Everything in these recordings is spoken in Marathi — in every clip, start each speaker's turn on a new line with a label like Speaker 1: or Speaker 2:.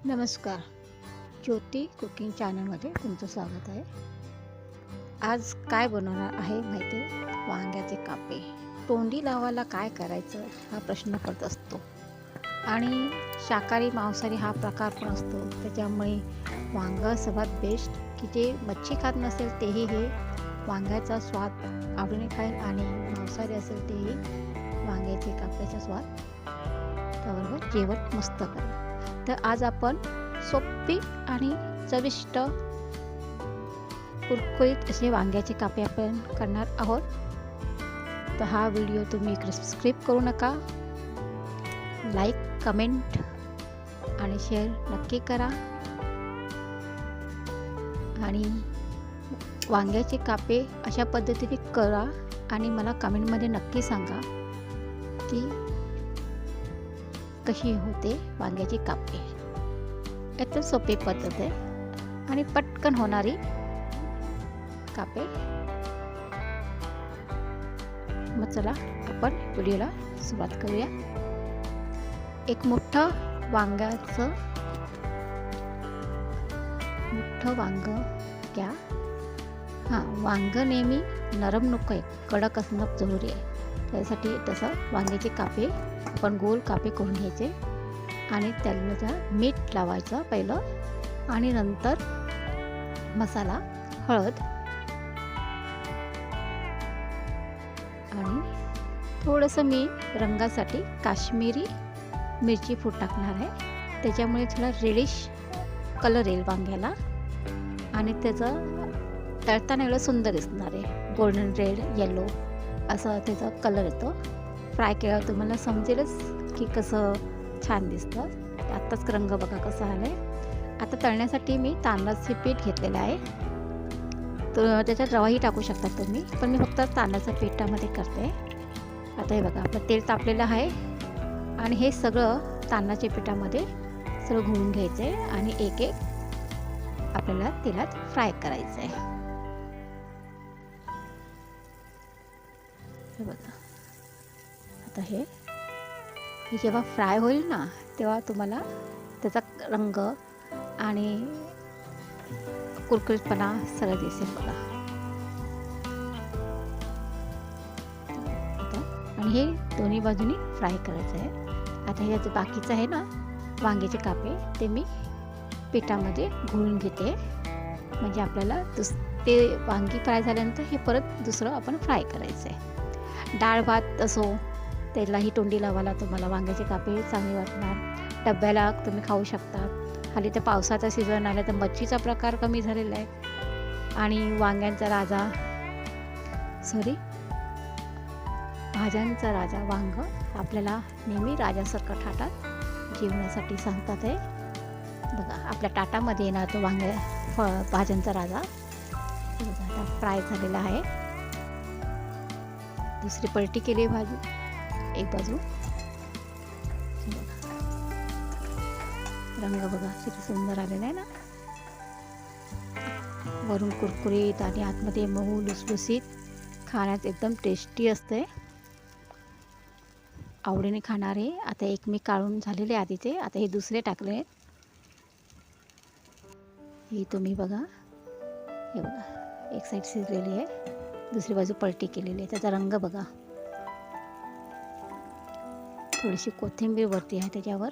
Speaker 1: नमस्कार. ज्योती कुकिंग चॅनलमध्ये तुमचं स्वागत आहे. आज काय बनवणार आहे माहिती आहे? वांग्याचे कापे. तोंडी लावायला काय करायचं हा प्रश्न पडत असतो आणि शाकाहारी मांसाहारी हा प्रकार पण असतो. त्याच्यामुळे वांगं सर्वात बेस्ट की जे मच्छी खात नसेल तेही हे वांग्याचा स्वाद आवडीने खाईल आणि मांसाहारी असेल तेही वांग्याचे काप्याचा स्वाद त्याबरोबर जेवण मस्त करेल. तर आज आपण सोपी आणि चविष्ट कुरकुरीत असे वांग्याचे कापे आपण करणार आहोत. तर हा व्हिडिओ तुम्ही स्किप करू नका. लाईक, कमेंट आणि शेअर नक्की करा. आणि वांग्याचे कापे अशा पद्धतीने करा आणि मला कमेंटमध्ये नक्की सांगा की कशी होते वांग्याची कापे. एकदम सोपी पद्धत आहे आणि पटकन होणारी कापे. मग चला आपण व्हिडिओला सुरुवात करूया. एक मोठं वांग घ्या. वांग नेहमी नरम नको आहे, कडक असणं जरुरी आहे. त्यासाठी तसं वांग्याचे कापे आपण गोल कापे करून घ्यायचे आणि त्याला मीठ लावायचं पहिलं आणि नंतर मसाला, हळद आणि थोडंसं मी रंगासाठी काश्मीरी मिरची पूड टाकणार आहे. त्याच्यामुळे थोडा रेडिश कलर येईल वांग्याला आणि त्याचं तळताना एवढं सुंदर दिसणार आहे. गोल्डन रेड, येलो असं त्याचा कलर येतो. फ्राय केल्यावर तुम्हाला समजेलच की कसं छान दिसतं. आत्ताच रंग बघा कसा आला आहे. आता तळण्यासाठी मी तांदळाचे पीठ घेतलेलं आहे. तर त्याच्यात रवाही टाकू शकता तुम्ही, पण मी फक्त तांदळाच्या पिठामध्ये करते. आता हे बघा आपलं तेल तापलेलं आहे आणि हे सगळं तांदळाच्या पिठामध्ये सगळं घोळून घ्यायचं आहे आणि एक एक आपल्याला तेलात फ्राय करायचं आहे. हे बघा आता हे जेव्हा फ्राय होईल ना तेव्हा तुम्हाला त्याचा रंग आणि कुरकुरीतपणा सगळं दिसेल बघा. आणि हे दोन्ही बाजूनी फ्राय करायचं आहे. आता हे जे बाकीचं आहे ना वांग्याचे कापे ते मी पिठामध्ये घोळून घेते. म्हणजे आपल्याला ते वांगी फ्राय झाल्यानंतर हे परत दुसरं आपण फ्राय करायचं आहे. डाळ भात असो त्यालाही तोंडी लावायला तुम्हाला वांग्याचे कापे चांगले वाटणार. डब्याला तुम्ही खाऊ शकता. हल्ली तर पावसाचा सीझन आला तर मच्छीचा प्रकार कमी झालेला आहे आणि भाज्यांचा राजा वांग आपल्याला नेहमी राजासारखं ताटात जेवणासाठी सांगतात आहे. बघा आपल्या ताटामध्ये येणार तो भाज्यांचा राजा. आता फ्राय झालेला आहे. दुसरी पलटी केली भाजी एक बाजू. रंग बघा किती सुंदर आलेला आहे ना. वरून कुरकुरीत आणि आतमध्ये मऊ लुसलुसीत, खाण्यात एकदम टेस्टी असते. आवडीने खाणारे. आता एक मी काढून झालेले आधीचे, आता हे दुसरे टाकले. हे तुम्ही बघा, हे बघा एक साईड शिजलेली आहे, दुसरी बाजू पलटी केलेली आहे. त्याचा रंग बघा. थोडीशी कोथिंबीर वरती आहे त्याच्यावर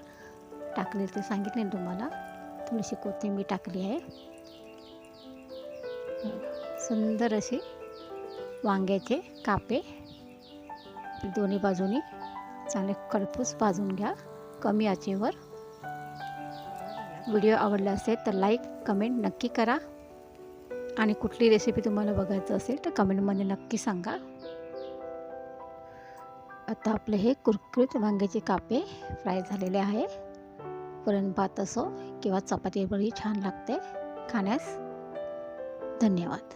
Speaker 1: टाकली, ते सांगितले तुम्हाला. थोडीशी कोथिंबीर टाकली आहे. सुंदर असे वांग्याचे कापे दोन्ही बाजूनी चांगले खरपूस भाजून घ्या कमी आचेवर. व्हिडिओ आवडला असेल तर लाईक, कमेंट नक्की करा आणि कुठली रेसिपी तुम्हाला बघायचं असेल तर कमेंटमध्ये नक्की सांगा. आता आपले हे कुरकुरीत वांग्याचे कापे फ्राय झालेले आहे. वरण भात असो किंवा चपातीवरही छान लागते खाण्यास. धन्यवाद.